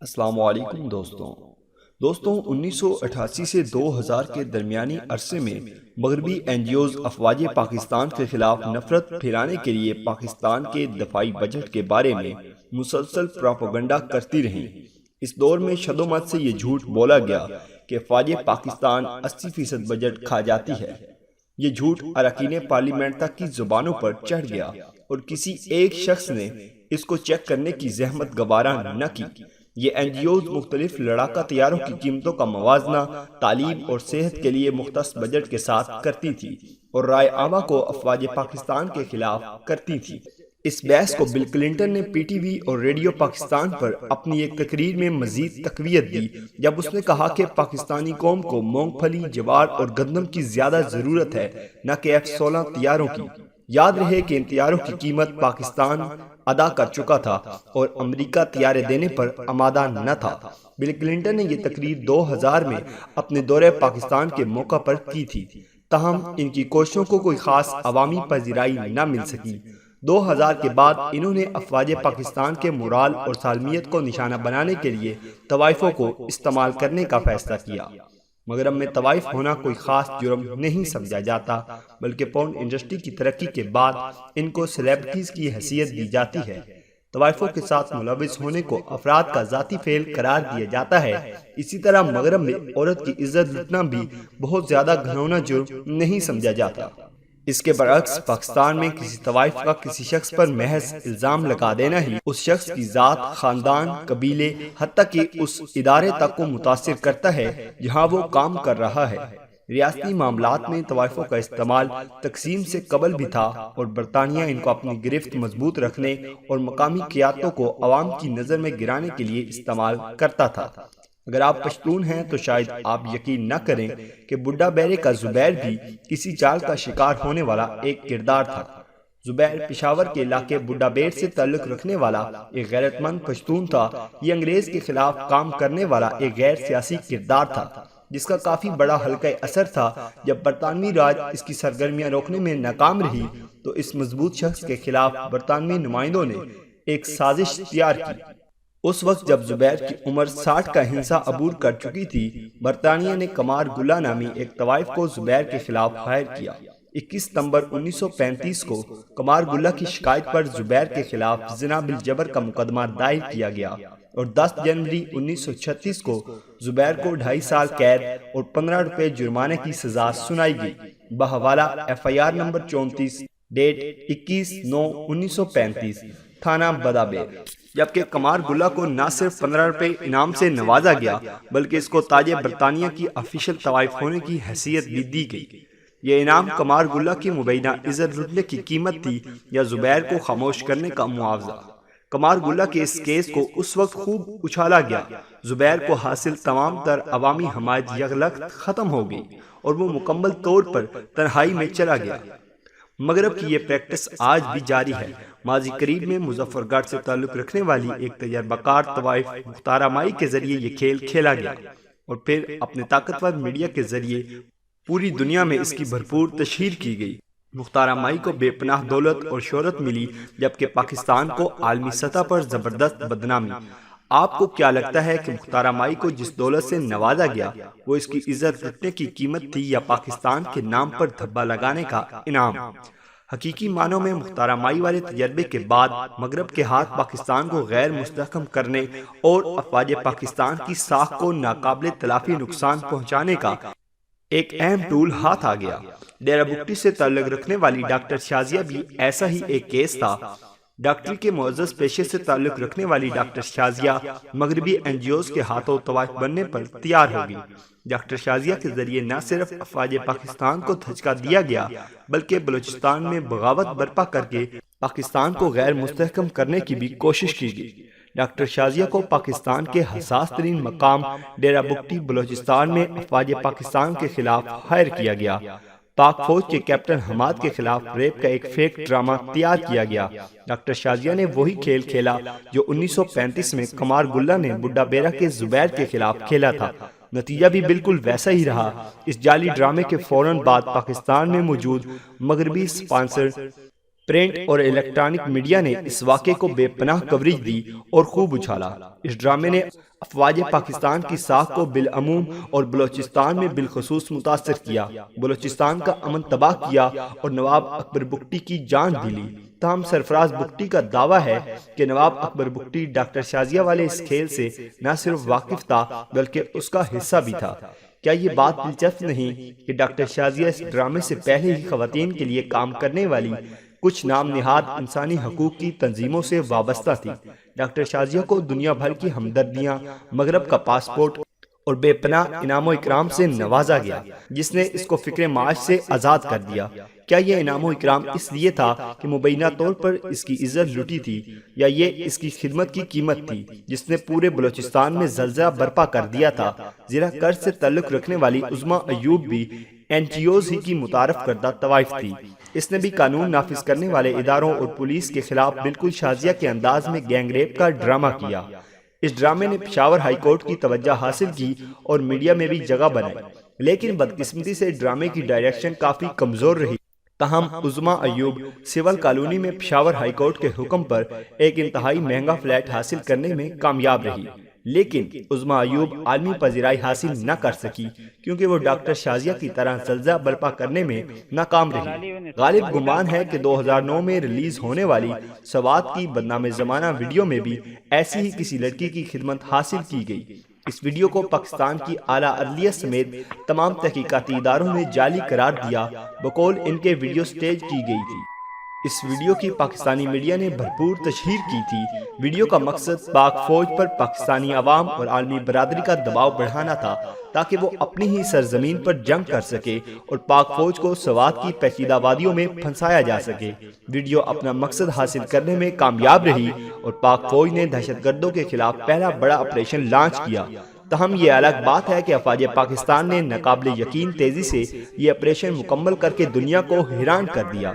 السلام علیکم دوستوں 1988 سے 2000 کے درمیانی عرصے میں مغربی این جی اوز افواج پاکستان کے خلاف نفرت پھیلانے کے لیے پاکستان کے دفاعی بجٹ کے بارے میں مسلسل پروپیگنڈا کرتی رہیں۔ اس دور میں شد و مت سے یہ جھوٹ بولا گیا کہ افواج پاکستان 80% بجٹ کھا جاتی ہے۔ یہ جھوٹ اراکین پارلیمنٹ تک کی زبانوں پر چڑھ گیا اور کسی ایک شخص نے اس کو چیک کرنے کی زحمت گوارا نہ کی۔ یہ این جی اوز مختلف لڑاکا طیاروں کی قیمتوں کا موازنہ تعلیم اور صحت کے لیے مختص بجٹ کے ساتھ کرتی تھی اور رائے عامہ کو افواج پاکستان کے خلاف کرتی تھی۔ اس بحث کو بل کلنٹن نے پی ٹی وی اور ریڈیو پاکستان پر اپنی ایک تقریر میں مزید تقویت دی جب اس نے کہا کہ پاکستانی قوم کو مونگ پھلی، جوار اور گندم کی زیادہ ضرورت ہے، نہ کہ F-16 طیاروں کی۔ یاد رہے کہ ان طیاروں کی قیمت پاکستان ادا کر چکا تھا اور امریکہ طیارے دینے پر آمادہ نہ تھا۔ بل کلنٹن نے یہ تقریر 2000 میں اپنے دورہ پاکستان کے موقع پر کی تھی، تاہم ان کی کوششوں کو کوئی خاص عوامی پذیرائی نہ مل سکی۔ 2000 کے بعد انہوں نے افواج پاکستان کے مورال اور سالمیت کو نشانہ بنانے کے لیے طوائفوں کو استعمال کرنے کا فیصلہ کیا۔ مغرب میں طوائف ہونا کوئی خاص جرم نہیں سمجھا جاتا، بلکہ پورن انڈسٹری کی ترقی کے بعد ان کو سیلیبریٹیز کی حیثیت دی جاتی ہے۔ طوائفوں کے ساتھ ملوث ہونے کو افراد کا ذاتی فعل قرار دیا جاتا ہے۔ اسی طرح مغرب میں عورت کی عزت لوٹنا بھی بہت زیادہ گھناؤنا جرم نہیں سمجھا جاتا۔ اس کے برعکس پاکستان میں کسی طوائف کا کسی شخص پر محض الزام لگا دینا ہی اس شخص کی ذات، خاندان، قبیلے، حتیٰ کہ اس ادارے تک کو متاثر کرتا ہے جہاں وہ کام کر رہا ہے۔ ریاستی معاملات میں طوائفوں کا استعمال تقسیم سے قبل بھی تھا اور برطانیہ ان کو اپنی گرفت مضبوط رکھنے اور مقامی قیادتوں کو عوام کی نظر میں گرانے کے لیے استعمال کرتا تھا۔ اگر آپ پشتون ہیں تو شاید آپ یقین نہ کریں کہ بڈھا بیرے کا زبیر بھی کسی چال کا شکار ہونے والا ایک کردار تھا۔ زبیر پشاور کے علاقے بڈھا بیر سے تعلق رکھنے والا ایک غیرت مند پشتون تھا۔ یہ انگریز کے خلاف کام کرنے والا ایک غیر سیاسی کردار تھا جس کا کافی بڑا حلقہ اثر تھا۔ جب برطانوی راج اس کی سرگرمیاں روکنے میں ناکام رہی تو اس مضبوط شخص کے خلاف برطانوی نمائندوں نے ایک سازش تیار کی۔ اس وقت جب زبیر کی عمر 60 کا ہنسا عبور کر چکی تھی، برطانیہ نے کمار گلہ نامی ایک طوائف کو زبیر کے خلاف ہائر کیا۔ 21 ستمبر 1935 کو کمار گلہ کی شکایت پر زبیر کے خلاف زنا بالجبر کا مقدمہ دائر کیا گیا اور 10 جنوری 1936 کو زبیر کو 2.5 سال قید اور 15 روپے جرمانے کی سزا سنائی گئی بحوالہ FIR نمبر 34 ڈیٹ 21/9/1935 تھانہ بدابیر۔ جبکہ کمار گلہ کو نہ صرف 15 روپے انعام سے نوازا گیا بلکہ اس کو تاج برطانیہ کی آفیشل طوائف ہونے کی حیثیت بھی دی گئی۔ یہ انعام کمار گلہ کی مبینہ عزت لوٹنے کی قیمت تھی یا زبیر کو خاموش کرنے کا معاوضہ۔ کمار گلہ کے اس کیس کو اس وقت خوب اچھالا گیا۔ زبیر کو حاصل تمام تر عوامی حمایت یکلخت ختم ہو گئی اور وہ مکمل طور پر تنہائی میں چلا گیا۔ مغرب کی یہ پریکٹس آج بھی جاری ہے۔ ماضی قریب میں مظفر گڑھ سے تعلق رکھنے والی ایک تجربہ کار طوائف مختارہ مائی کے ذریعے یہ کھیل کھیلا گیا اور پھر اپنے طاقتور میڈیا کے ذریعے پوری دنیا میں اس کی بھرپور تشہیر کی گئی۔ مختارہ مائی کو بے پناہ دولت اور شہرت ملی جبکہ پاکستان کو عالمی سطح پر زبردست بدنامی۔ آپ کو کیا لگتا ہے کہ مختارہ مائی کو جس دولت سے نوازا گیا وہ اس کی عزت لوٹنے کی قیمت تھی یا پاکستان کے نام پر دھبا لگانے کا انعام؟ حقیقی معنوں میں مختارہ مائی والے تجربے کے بعد مغرب کے ہاتھ پاکستان کو غیر مستحکم کرنے اور افواج پاکستان کی ساکھ کو ناقابل تلافی نقصان پہنچانے کا ایک اہم ٹول ہاتھ آ گیا۔ ڈیرہ بگٹی سے تعلق رکھنے والی ڈاکٹر شازیہ بھی ایسا ہی ایک کیس تھا۔ ڈاکٹری کے معزز پیشے سے تعلق رکھنے والی ڈاکٹر شازیہ مغربی این جی اوز کے ہاتھوں طوائف بننے پر تیار ہو گئی۔ ڈاکٹر شازیہ کے ذریعے نہ صرف افواج پاکستان کو دھچکا دیا گیا بلکہ بلوچستان میں بغاوت برپا کر کے پاکستان کو غیر مستحکم کرنے کی بھی کوشش کی گئی۔ ڈاکٹر شازیہ کو پاکستان کے حساس ترین مقام ڈیرہ بگٹی بلوچستان میں افواج پاکستان کے خلاف ہائر کیا گیا۔ پاک فوج کے کیپٹن حماد کے خلاف ریپ کا ایک فیک ڈرامہ تیار کیا گیا۔ ڈاکٹر شازیہ نے وہی کھیل کھیلا جو 1935 میں کمار گلہ نے بڈھا بیرہ کے زبیر کے خلاف کھیلا تھا۔ نتیجہ بھی بالکل ویسا ہی رہا۔ اس جعلی ڈرامے کے فوراً بعد پاکستان میں موجود مغربی سپانسر پرنٹ اور الیکٹرانک میڈیا نے اس واقعے کو بے پناہ کوریج دی اور خوب اچھالا۔ اس ڈرامے نے افواج پاکستان کی ساکھ کو بالعموم اور بلوچستان میں بالخصوص متاثر کیا، بلوچستان کا امن تباہ کیا اور نواب اکبر بگٹی کی جان بھی لی۔ تاہم سرفراز بگٹی کا دعویٰ ہے کہ نواب اکبر بگٹی ڈاکٹر شازیہ والے اس کھیل سے نہ صرف واقف تھا بلکہ اس کا حصہ بھی تھا۔ کیا یہ بات دلچسپ نہیں کہ ڈاکٹر شازیہ اس ڈرامے سے پہلے ہی خواتین کے لیے کام کرنے والی کچھ نام نہاد انسانی حقوق کی تنظیموں سے وابستہ تھی؟ ڈاکٹر شازیہ کو دنیا بھر کی ہمدردیاں، مغرب کا پاسپورٹ اور بے پناہ انعام و اکرام سے نوازا گیا، جس نے اس کو فکر معاش سے آزاد کر دیا۔ کیا یہ انعام و اکرام اس لیے تھا کہ مبینہ طور پر اس کی عزت لٹی تھی، یا یہ اس کی خدمت کی قیمت تھی جس نے پورے بلوچستان میں زلزلہ برپا کر دیا تھا؟ ضلع کرج سے تعلق رکھنے والی عظمیٰ ایوب بھی این جی اوز ہی کی متعارف کردہ طوائف تھی۔ اس نے بھی قانون نافذ کرنے والے اداروں اور پولیس کے خلاف بالکل شازیہ کے انداز میں گینگ ریپ کا ڈرامہ کیا۔ اس ڈرامے نے پشاور ہائی کورٹ کی توجہ حاصل کی اور میڈیا میں بھی جگہ بنائی، لیکن بدقسمتی سے ڈرامے کی ڈائریکشن کافی کمزور رہی۔ تاہم عظمیٰ ایوب سول کالونی میں پشاور ہائی کورٹ کے حکم پر ایک انتہائی مہنگا فلیٹ حاصل کرنے میں کامیاب رہی، لیکن عظمیٰ ایوب عالمی پذیرائی حاصل نہ کر سکی کیونکہ وہ ڈاکٹر شازیہ کی طرح زلزلہ برپا کرنے میں ناکام رہی۔ غالب گمان ہے کہ 2009 میں ریلیز ہونے والی سوات کی بدنام زمانہ ویڈیو میں بھی ایسی ہی کسی لڑکی کی خدمت حاصل کی گئی۔ اس ویڈیو کو پاکستان کی اعلیٰ عدلیہ سمیت تمام تحقیقاتی اداروں نے جعلی قرار دیا، بقول ان کے ویڈیو سٹیج کی گئی تھی۔ اس ویڈیو کی پاکستانی میڈیا نے بھرپور تشہیر کی تھی۔ ویڈیو کا مقصد پاک فوج پر پاکستانی عوام اور عالمی برادری کا دباؤ بڑھانا تھا تاکہ وہ اپنی ہی سرزمین پر جنگ کر سکے اور پاک فوج کو سوات کی پیچیدہ وادیوں میں پھنسایا جا سکے۔ ویڈیو اپنا مقصد حاصل کرنے میں کامیاب رہی اور پاک فوج نے دہشت گردوں کے خلاف پہلا بڑا آپریشن لانچ کیا۔ تاہم یہ الگ بات ہے کہ افواج پاکستان نے ناقابل یقین تیزی سے یہ آپریشن مکمل کر کے دنیا کو حیران کر دیا۔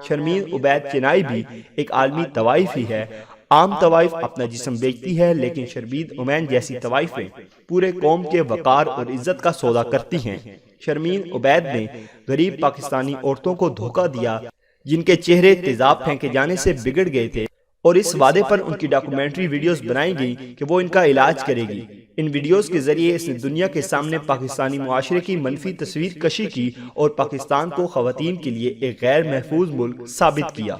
شرمین عبید چنائی بھی ایک عالمی طوائف ہی ہے۔ عام طوائف اپنا جسم بیچتی ہے، لیکن شربید امین جیسی طوائفیں پورے قوم کے وقار اور عزت کا سودا کرتی ہیں۔ شرمین عبید نے غریب پاکستانی عورتوں کو دھوکہ دیا جن کے چہرے تیزاب پھینکے جانے سے بگڑ گئے تھے، اور اس وعدے پر ان کی ڈاکومنٹری ویڈیوز بنائی گئی کہ وہ ان کا علاج کرے گی۔ ان ویڈیوز کے ذریعے اس نے دنیا کے سامنے پاکستانی معاشرے کی منفی تصویر کشی کی اور پاکستان کو خواتین کے لیے ایک غیر محفوظ ملک ثابت کیا۔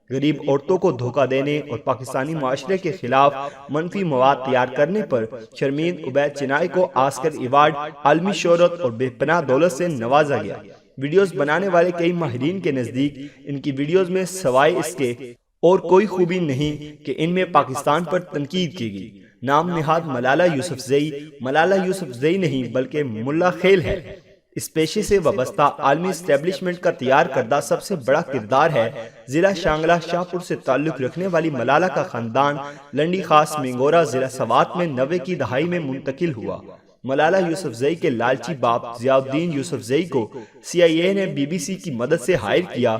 غریب عورتوں کو دھوکہ دینے اور پاکستانی معاشرے کے خلاف منفی مواد تیار کرنے پر شرمین عبید چنائی کو آسکر ایوارڈ، عالمی شہرت اور بے پناہ دولت سے نوازا گیا۔ ویڈیوز بنانے والے کئی ماہرین کے نزدیک ان کی ویڈیوز میں سوائے اس کے اور کوئی خوبی نہیں کہ ان میں پاکستان پر تنقید کی گئی۔ نام نہاد ملالہ یوسفزئی ملالہ یوسفزئی نہیں بلکہ ملا خیل ہے۔ اس پیشے سے وابستہ عالمی اسٹیبلشمنٹ کا تیار کردہ سب سے بڑا کردار ہے۔ ضلع شانگلہ شاہپور سے تعلق رکھنے والی ملالہ کا خاندان لنڈی خاص مینگورہ ضلع سوات میں 90 کی دہائی میں منتقل ہوا۔ ملالہ یوسفزئی کے لالچی باپ ضیاء الدین یوسفزئی کو سی آئی اے نے بی بی سی کی مدد سے ہائر کیا۔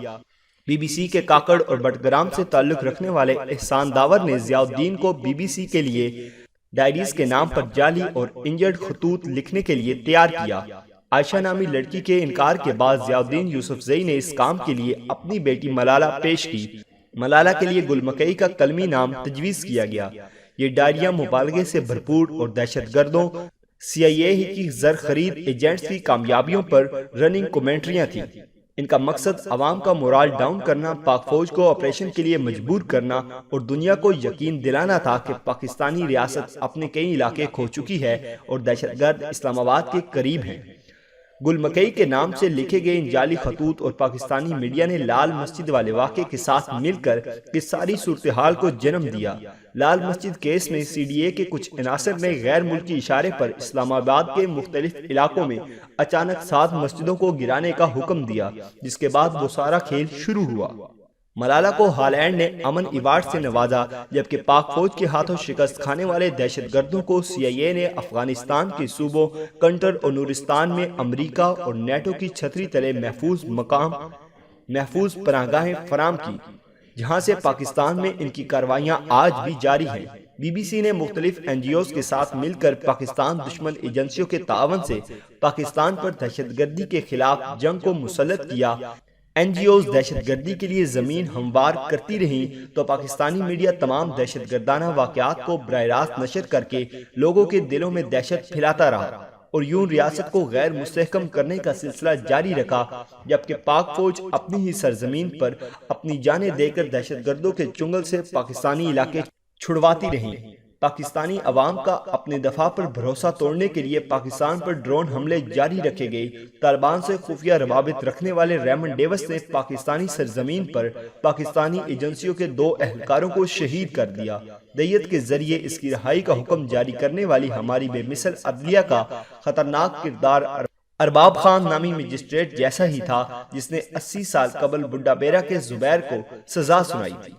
بی بی سی کے کاکڑ اور بٹگرام سے تعلق رکھنے والے احسان داور نے ضیاء الدین کو بی بی سی کے لیے ڈائریز کے نام پر جعلی اور انجرڈ خطوط لکھنے کے لیے تیار کیا۔ عائشہ نامی لڑکی کے انکار کے بعد ضیاء الدین یوسفزئی نے اس کام کے لیے اپنی بیٹی ملالہ پیش کی۔ ملالہ کے لیے گل مکئی کا کلمی نام تجویز کیا گیا۔ یہ ڈائریاں مبالغے سے بھرپور اور دہشت گردوں، سی آئی اے کی زر خرید ایجنٹس کی کامیابیوں پر رننگ کومنٹریاں تھیں۔ ان کا مقصد عوام کا مورال ڈاؤن کرنا، پاک فوج کو آپریشن کے لیے مجبور کرنا اور دنیا کو یقین دلانا تھا کہ پاکستانی ریاست اپنے کئی علاقے کھو چکی ہے اور دہشت گرد اسلام آباد کے قریب ہیں۔ گل مکئی کے نام سے لکھے گئے ان جعلی خطوط اور پاکستانی میڈیا نے لال مسجد والے واقعے کے ساتھ مل کر اس ساری صورتحال کو جنم دیا۔ لال مسجد کیس میں سی ڈی اے کے کچھ عناصر نے غیر ملکی اشارے پر اسلام آباد کے مختلف علاقوں میں اچانک 7 مسجدوں کو گرانے کا حکم دیا، جس کے بعد وہ سارا کھیل شروع ہوا۔ ملالہ کو ہالینڈ نے امن ایوارڈ سے نوازا، جبکہ پاک فوج کے ہاتھوں شکست کھانے والے دہشت گردوں کو سی آئی اے نے افغانستان کے صوبوں کنٹر اور نورستان میں امریکہ اور نیٹو کی چھتری تلے محفوظ پناہگاہیں فراہم کی، جہاں سے پاکستان میں ان کی کارروائیاں آج بھی جاری ہیں۔ بی بی سی نے مختلف این جی اوز کے ساتھ مل کر پاکستان دشمن ایجنسیوں کے تعاون سے پاکستان پر دہشت گردی کے خلاف جنگ کو مسلط کیا۔ NGOs دہشت گردی کے لیے زمین ہموار کرتی رہیں تو پاکستانی میڈیا تمام دہشت گردانہ واقعات کو براہ راست نشر کر کے لوگوں کے دلوں میں دہشت پھیلاتا رہا اور یوں ریاست کو غیر مستحکم کرنے کا سلسلہ جاری رکھا، جبکہ پاک فوج اپنی ہی سرزمین پر اپنی جانیں دے کر دہشت گردوں کے چنگل سے پاکستانی علاقے چھڑواتی رہیں۔ پاکستانی عوام کا اپنے دفاع پر بھروسہ توڑنے کے لیے پاکستان پر ڈرون حملے جاری رکھے گئے۔ طالبان سے خفیہ روابط رکھنے والے ریمنڈ ڈیوس نے پاکستانی سرزمین پر پاکستانی ایجنسیوں کے 2 اہلکاروں کو شہید کر دیا۔ دیت کے ذریعے اس کی رہائی کا حکم جاری کرنے والی ہماری بے مثل عدلیہ کا خطرناک کردار ارباب خان نامی مجسٹریٹ جیسا ہی تھا، جس نے 80 سال قبل بڈھا بیرا کے زبیر کو سزا سنائی تھی۔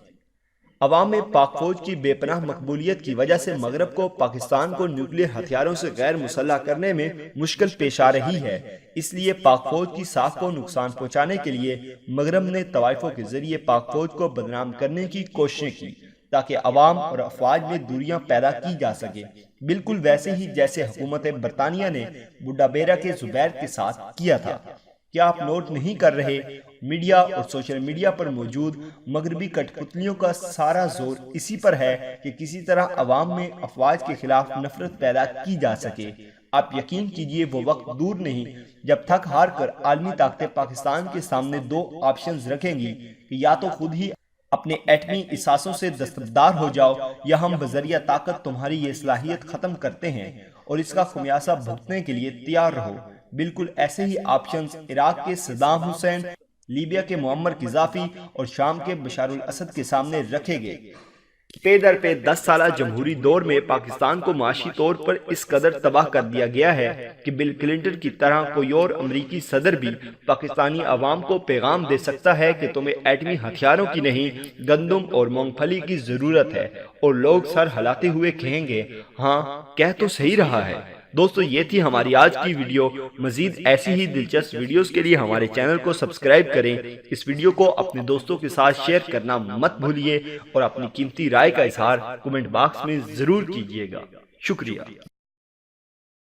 عوام میں پاک فوج کی بے پناہ مقبولیت کی وجہ سے مغرب کو پاکستان کو نیوکلیر ہتھیاروں سے غیر مسلح کرنے میں مشکل پیش آ رہی ہے۔ اس لیے پاک فوج کی ساکھ کو نقصان پہنچانے کے لیے مغرب نے طوائفوں کے ذریعے پاک فوج کو بدنام کرنے کی کوششیں کی تاکہ عوام اور افواج میں دوریاں پیدا کی جا سکے، بالکل ویسے ہی جیسے حکومت برطانیہ نے بڈھا بیرا کے زبیر کے ساتھ کیا تھا۔ کیا آپ نوٹ نہیں کر رہے؟ میڈیا اور سوشل میڈیا پر موجود مغربی کٹ پتلیوں کا سارا زور اسی پر ہے کہ کسی طرح عوام میں افواج کے خلاف نفرت پیدا کی جا سکے۔ آپ یقین کیجئے وہ وقت دور نہیں جب تھک ہار کر عالمی طاقتیں پاکستان کے سامنے 2 آپشنز رکھیں گی کہ یا تو خود ہی اپنے ایٹمی اثاثوں سے دستبردار ہو جاؤ یا ہم بذریعہ طاقت تمہاری یہ صلاحیت ختم کرتے ہیں اور اس کا خمیازہ بھگتنے کے لیے تیار رہو۔ بالکل ایسے ہی آپشنز عراق کے صدام حسین، لیبیا کے معمر قذافی اور شام کے بشار الاسد کے سامنے رکھے گئے۔ پے در پے 10 سالہ جمہوری دور میں پاکستان کو معاشی طور پر اس قدر تباہ کر دیا گیا ہے کہ بل کلنٹن کی طرح کوئی اور امریکی صدر بھی پاکستانی عوام کو پیغام دے سکتا ہے کہ تمہیں ایٹمی ہتھیاروں کی نہیں، گندم اور مونگ پھلی کی ضرورت ہے، اور لوگ سر ہلاتے ہوئے کہیں گے ہاں کہہ تو صحیح رہا ہے۔ دوستو یہ تھی ہماری آج کی ویڈیو۔ مزید ایسی ہی دلچسپ ویڈیوز کے لیے ہمارے چینل کو سبسکرائب کریں۔ اس ویڈیو کو اپنے دوستوں کے ساتھ شیئر کرنا مت بھولیے اور اپنی قیمتی رائے کا اظہار کمنٹ باکس میں ضرور کیجیے گا۔ شکریہ۔